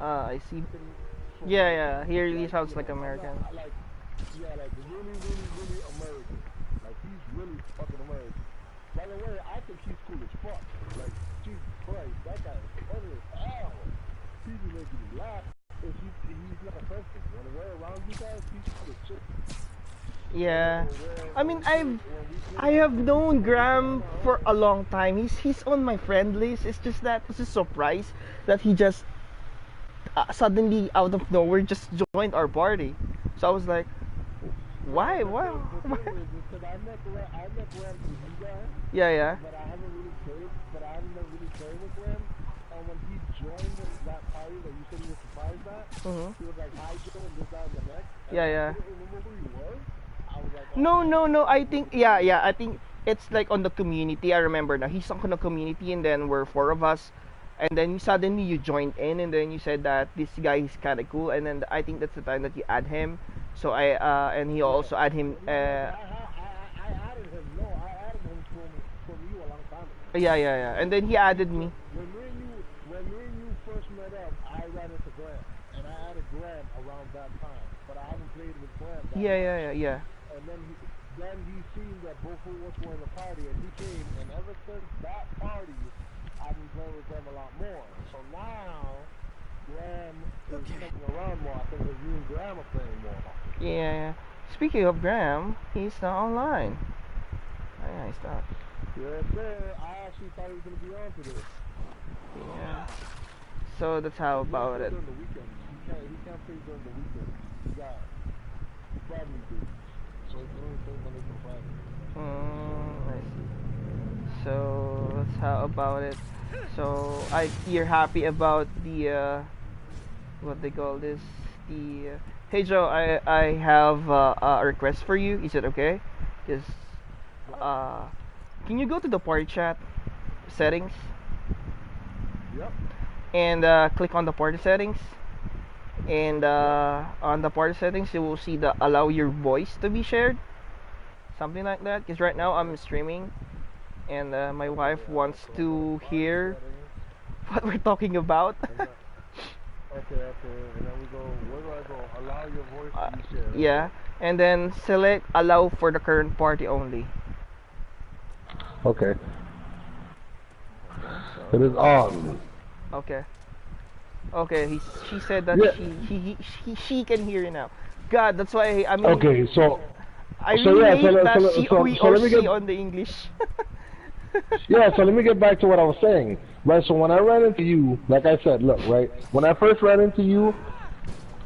I see. Yeah, yeah. He really sounds like American. Like, yeah, like really, really, really American. Like he's really fucking American. By the way, I think he's cool as fuck. Like, Jesus Christ, that guy is funny as hell. He be making me laugh. If he's not offensive. When we're around you guys, he's cool as shit. Yeah. I mean, I have known Graham for a long time. He's on my friend list. It's just that it's a surprise that he just suddenly out of nowhere just joined our party. So I was like, why? Why? The thing is, because I met Graham through you guys. Yeah, yeah. But I haven't really played with Graham. And when he joined that party that you said you were surprised at, he was like, hi Joe, and this, that, and the next. Yeah, yeah. I didn't remember who he was. I was like, No. I think, yeah. I think it's like on the community. I remember now. He's on the community, and then we're four of us. And then suddenly you joined in, and then you said that this guy is kind of cool. And then I think that's the time that you add him. So and he also add him. I added him. No, I added him from you a long time ago. Yeah. And then he added me. When me and you first met up, I ran into Graham, and I added Graham around that time. But I haven't played with Graham. Yeah. And then he seen that both of us were in the party, and he came. And ever since that party, I've been playing with Graham a lot more. So now, Graham is coming around more. I think that you and Graham are playing more. Yeah. Speaking of Graham, he's not online. Oh, yeah, he's not. Yes, sir. I actually thought he was going to be on today. Yeah. So that's how about it. During the weekend. He can't play during the weekend. He got family duties. So he's only playing Monday to Friday. I see. So that's how about it. So you're happy about the what they call this, the hey Joe, I have a request for you. Is it okay? Because can you go to the party chat settings? Yep. And click on the party settings. And on the party settings, you will see the allow your voice to be shared, something like that. Because right now I'm streaming, and my wife wants to hear what we're talking about. Okay. And then we go, where do I go? Allow your voice to be shared. Yeah, and then select allow for the current party only. Okay. It is on. Okay. She said that she can hear you now. God, that's why I mean. Okay, so. I really hate that she on the English. Yeah, so let me get back to what I was saying. Right, so when I ran into you, like I said, look, right, when I first ran into you,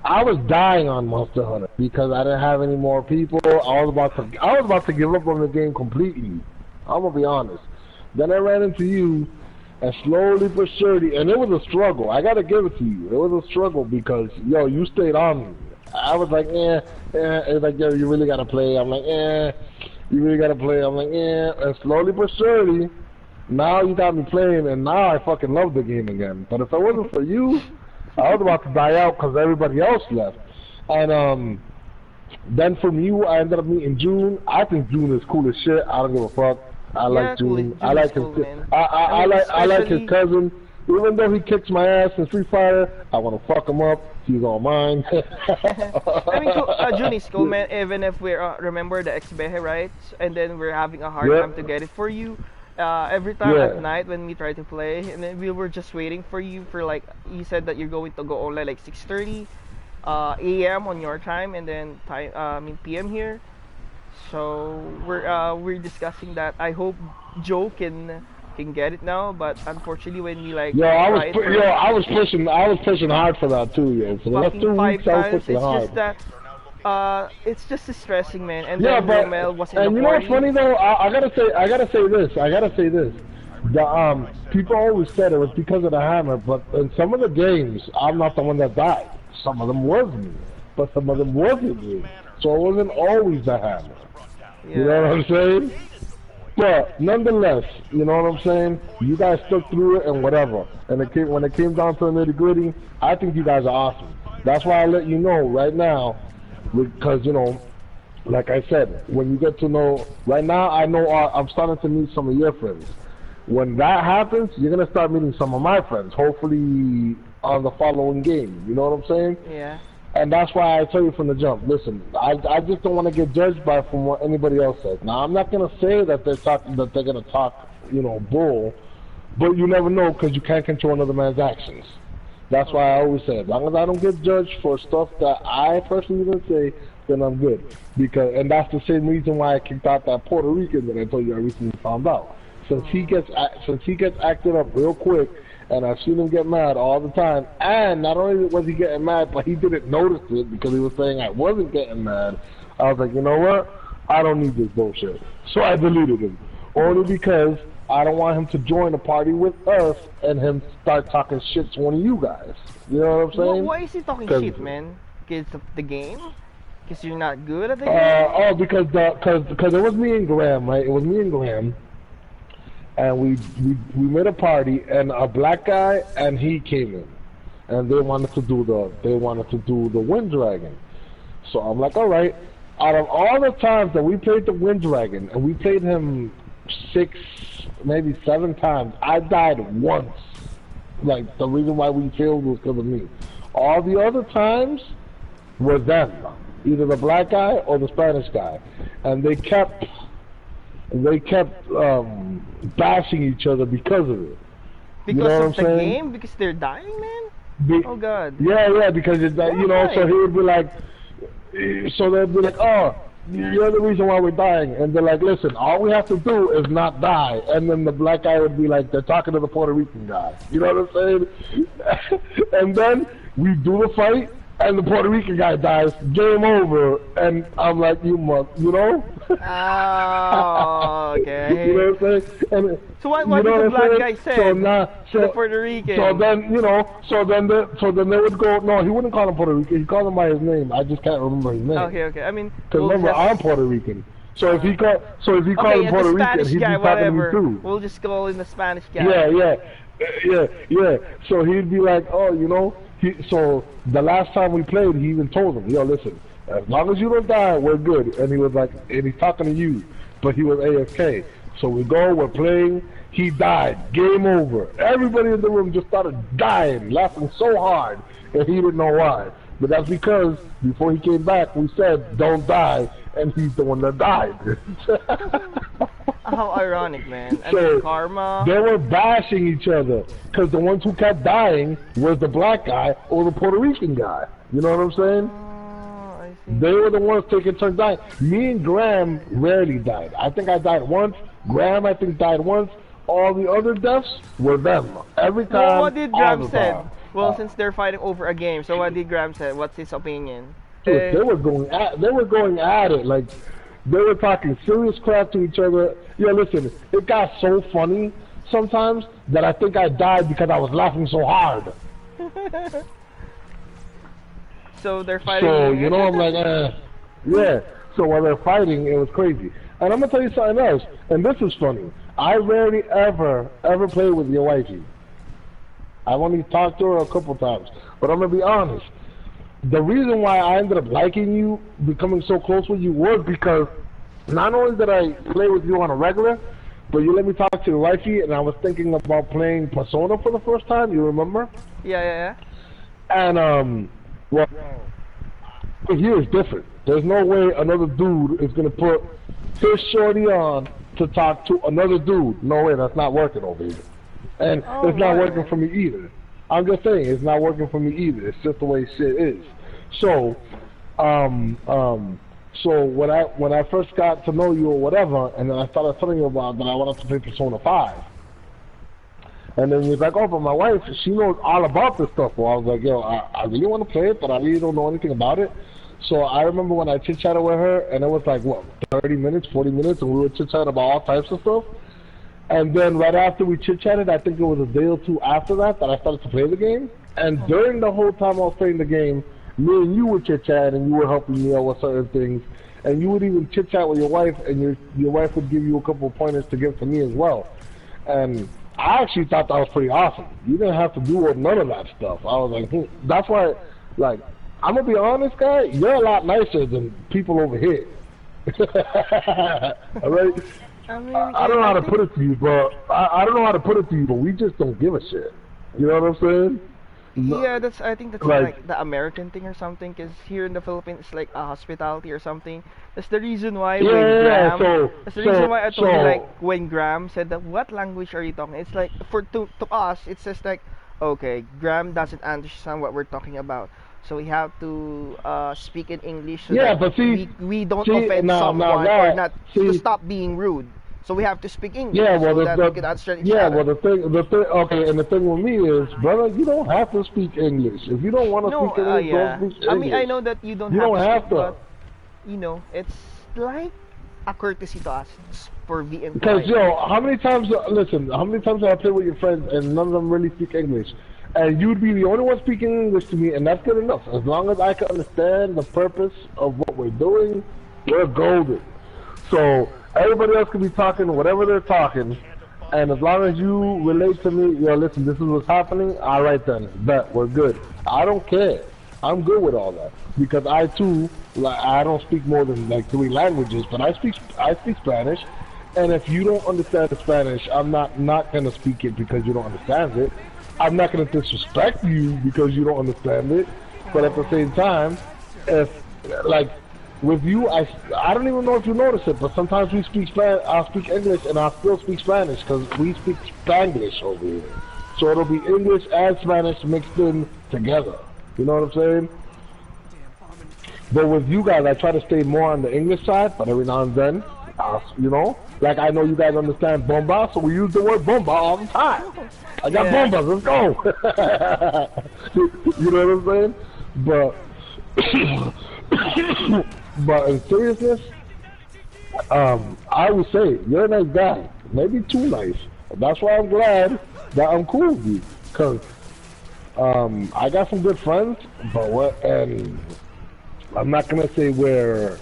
I was dying on Monster Hunter because I didn't have any more people. I was about to give up on the game completely. I'm gonna be honest. Then I ran into you, and slowly but surely, and it was a struggle. I gotta give it to you. It was a struggle because yo, you stayed on me. I was like, it's like, yo, you really gotta play. I'm like, you really gotta play. I'm like, and slowly but surely, now you got me playing, and now I fucking love the game again. But if it wasn't for you, I was about to die out because everybody else left. And then from you, I ended up meeting June. I think June is cool as shit. I don't give a fuck. I like June. I like his. I like his cousin. Even though he kicks my ass in Street Fighter, I want to fuck him up. He's all mine. I mean, June is cool, man. Even if we remember the XBH, right? And then we're having a hard time to get it for you. Every time at night when we try to play, and then we were just waiting for you for like, you said that you're going to go online like 6:30 a.m. on your time, and then PM here. So we're discussing that. I hope Joe can get it now, but unfortunately when we like I was pushing hard for that too, yo. For the last 2 weeks I was pushing hard. Just that it's just distressing, man. And then Romel was in the party. And you know what's funny though? I gotta say this. The people always said it was because of the hammer, but in some of the games I'm not the one that died. Some of them was me, but some of them wasn't me. So it wasn't always the hammer. Yeah. You know what I'm saying? But nonetheless, you know what I'm saying? You guys stuck through it and whatever. And when it came down to the nitty gritty, I think you guys are awesome. That's why I let you know right now, because, you know, like I said, when you get to know, right now I know I'm starting to meet some of your friends. when that happens, you're gonna start meeting some of my friends. Hopefully on the following game. You know what I'm saying? Yeah. And that's why I tell you from the jump. Listen, I just don't want to get judged by from what anybody else says. Now I'm not gonna say that they're gonna talk, you know, bull, but you never know because you can't control another man's actions. That's why I always say, as long as I don't get judged for stuff that I personally didn't say, then I'm good. And that's the same reason why I kicked out that Puerto Rican that I told you I recently found out. Since he gets acted up real quick, and I've seen him get mad all the time. And not only was he getting mad, but he didn't notice it because he was saying I wasn't getting mad. I was like, you know what? I don't need this bullshit. So I deleted him. Only because I don't want him to join a party with us and him start talking shit to one of you guys. You know what I'm saying? Why is he talking shit, man? Because of the game? Because you're not good at the game? Because it was me and Graham, right? It was me and Graham. And we made a party, and a black guy and he came in, and they wanted to do the Wind Dragon. So I'm like, all right. Out of all the times that we played the Wind Dragon, and we played him 6, maybe 7 times, I died once. Like the reason why we failed was because of me. All the other times were them, either the black guy or the Spanish guy, and they kept bashing each other because of it. Because you know of the game? Because they're dying, man? Oh God. Yeah, because you know, so he would be like, so they'd be like, oh, you're the reason why we're dying, and they're like, listen, all we have to do is not die, and then the black guy would be like, they're talking to the Puerto Rican guy. You know what I'm saying? And then we do the fight, and the Puerto Rican guy dies, game over, and I'm like, you know? Oh, okay. You know what I'm saying? And, so what did the black guy say to the Puerto Rican? So then, you know, so then they would go, no, he wouldn't call him Puerto Rican, he called him by his name, I just can't remember his name. Okay, I mean... Because remember, I'm Puerto Rican. So if he called him Puerto Rican, he'd be talking to me too. We'll just call him the Spanish guy. Yeah. So he'd be like, oh, you know, so the last time we played, he even told him, yo, listen, as long as you don't die, we're good. And he was like, and he's talking to you, but he was AFK. So we go, we're playing, he died, game over. Everybody in the room just started dying, laughing so hard, and he didn't know why. But that's because before he came back, we said, don't die, and he's the one that died. How ironic, man. I So mean, karma. they were bashing each other, because the ones who kept dying was the black guy or the Puerto Rican guy. You know what I'm saying? I see. They were the ones taking turns dying. Me and Graham rarely died. I think I died once. Graham, I think, died once. All the other deaths were them. Every time. Well, what did Graham say? Time. Well, since they're fighting over a game, so what did Graham say? What's his opinion? They were going at it. Like, they were talking serious crap to each other. Yeah, listen, it got so funny sometimes that I think I died because I was laughing so hard. So they're fighting. So, you know, I'm like, yeah. So while they're fighting, it was crazy. And I'm going to tell you something else, and this is funny. I rarely ever play with your wifey. I've only talked to her a couple times. But I'm going to be honest. The reason why I ended up liking you, becoming so close with you, was because not only did I play with you on a regular, but you let me talk to your wifey, and I was thinking about playing Persona for the first time. You remember? Yeah. And, well, here is different. There's no way another dude is going to put his shorty on to talk to another dude. No way, that's not working over here. And it's not working for me either. I'm just saying, it's not working for me either. It's just the way shit is. So, so when I first got to know you or whatever, and then I started telling you about that I wanted to play Persona 5. And then he's like, oh, but my wife, she knows all about this stuff. Well, I was like, yo, I really want to play it, but I really don't know anything about it. So I remember when I chit-chatted with her, and it was like, what, 30 minutes, 40 minutes, and we were chit-chatting about all types of stuff. And then right after we chit-chatted, I think it was a day or two after that I started to play the game. And during the whole time I was playing the game, me and you would chit-chat, and you were helping me out with certain things. And you would even chit-chat with your wife, and your wife would give you a couple of pointers to give to me as well. And I actually thought that was pretty awesome. You didn't have to do none of that stuff. I was like, that's why, like, I'm going to be honest, guy, you're a lot nicer than people over here. All right? I mean, I don't know how to put it to you, but I don't know how to put it to you, but we just don't give a shit. You know what I'm saying? Yeah, I think that's Like, like the American thing or something. Because here in the Philippines, it's like a hospitality or something. That's the reason why when yeah, Graham. That's the reason why I told you like so, when Graham said that, what language are you talking? It's like to us, it's just like, okay, Graham doesn't understand what we're talking about, so we have to speak in English so yeah, that but we don't see, offend now someone or that, not to see, stop being rude. So we have to speak English yeah, well, so that we can understand each yeah, other. well, the thing, okay, and the thing with me is, brother, you don't have to speak English. If you don't want to No, speak English, don't yeah. speak I mean, I English. know that you don't You have don't to speak, have but to. it's like a courtesy to us for being Because, polite. yo, how many times, listen, how many times have I played with your friends and none of them really speak English? And you'd be the only one speaking English to me, and that's good enough. As long as I can understand the purpose of what we're doing, we're golden. So, everybody else can be talking whatever they're talking, and as long as you relate to me, yo, listen, this is what's happening, alright then, bet, we're good. I don't care. I'm good with all that. Because I too, like, I don't speak more than like 3 languages, but I speak Spanish, and if you don't understand the Spanish, I'm not gonna speak it because you don't understand it. I'm not gonna disrespect you because you don't understand it. But at the same time, if like with you, I don't even know if you notice it, but sometimes we speak Spanish. I'll speak English and I'll still speak Spanish because we speak Spanglish over here. So it'll be English and Spanish mixed in together. You know what I'm saying? But with you guys, I try to stay more on the English side, but every now and then, you know, like I know you guys understand bomba, so we use the word bomba all the time. I got bombas, let's go. You know what I'm saying? But in seriousness, I would say you're a nice guy, maybe too nice. That's why I'm glad that I'm cool with you, cause I got some good friends, and I'm not gonna say we're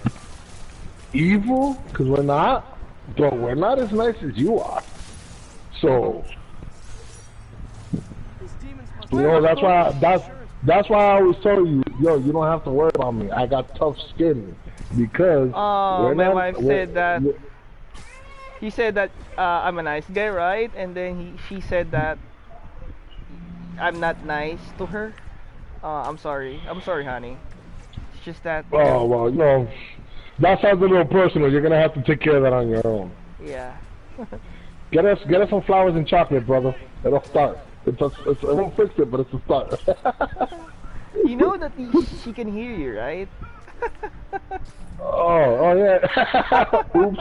evil, cause we're not, but we're not as nice as you are. So, you know, that's why I always tell you, yo, you don't have to worry about me. I got tough skin because My wife said that. He said that I'm a nice guy, right? And then she said that I'm not nice to her. I'm sorry, honey. It's just that. Oh well, you know, that sounds a little personal. You're gonna have to take care of that on your own. Yeah. Get us some flowers and chocolate, brother. It'll start. It won't fix it, but it's a start. You know that she can hear you, right? Oh yeah. Oops.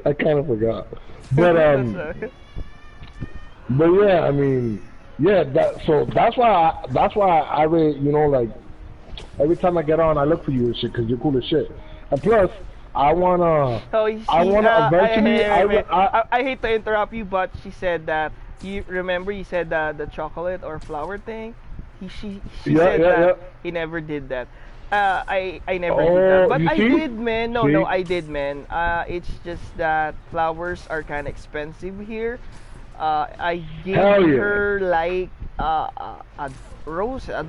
I kind of forgot. But yeah, I mean, yeah. That's why I really, you know, like every time I get on, I look for you and shit because you're cool as shit. And plus, I wanna eventually. I hate to interrupt you, but she said that you said that the chocolate or flower thing. She said that he never did that. I never did that, but I did, man. No, I did, man. It's just that flowers are kind of expensive here. I gave her like a rose, a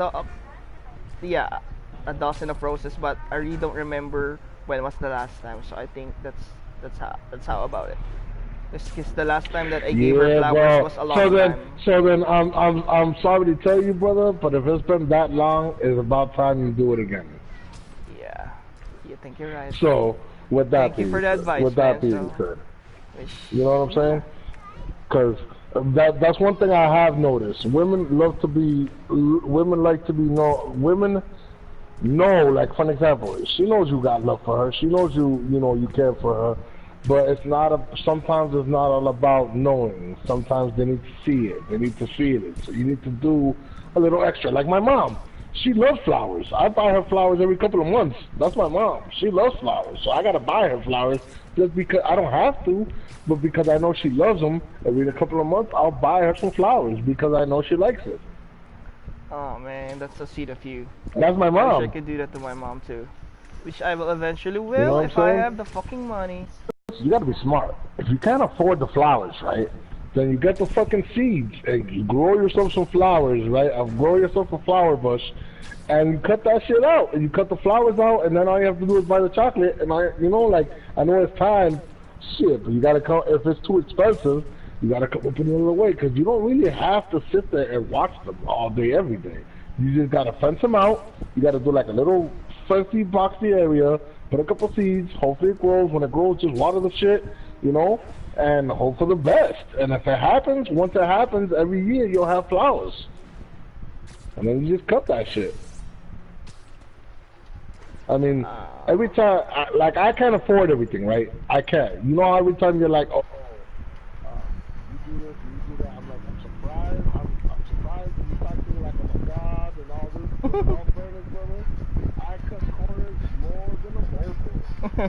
dozen of roses, but I really don't remember when was the last time. So I think that's how about it. Because the last time that I gave her flowers was a long time. So then, I'm sorry to tell you, brother, but if it's been that long, it's about time you do it again. Yeah, I think you're right. So, with that, thank you for the advice, with that being said, you know what I'm saying? Because that's one thing I have noticed. Women like to be women know, like for an example, she knows you got love for her. She knows you care for her. But sometimes it's not all about knowing. Sometimes they need to see it. They need to feel it. So you need to do a little extra. Like my mom, she loves flowers. I buy her flowers every couple of months. That's my mom. She loves flowers. So I gotta buy her flowers just because I don't have to, but because I know she loves them. Every couple of months, I'll buy her some flowers because I know she likes it. Oh man, that's so sweet of you. That's my mom. I wish I could do that to my mom too. Which I will eventually if I have the fucking money. You gotta be smart. If you can't afford the flowers, right? Then you get the fucking seeds and you grow yourself some flowers, right? Grow yourself a flower bush, and you cut that shit out. And you cut the flowers out, and then all you have to do is buy the chocolate. And you know, like, I know it's time, shit, but you gotta come. If it's too expensive, you gotta come up with another way, because you don't really have to sit there and watch them all day, every day. You just gotta fence them out. You gotta do like a little fencey, boxy area. Put a couple seeds. Hopefully it grows. When it grows, just water the shit, you know. And hope for the best. And if it happens, once it happens, every year you'll have flowers. And then you just cut that shit. I mean, every time, I can't afford everything, right? I can't. You know how every time you're like, oh, you do this, you do that. I'm like, I'm surprised. I'm surprised you talk to me like I'm a god and all this. All fairness, brother. I cut corners more than a mole.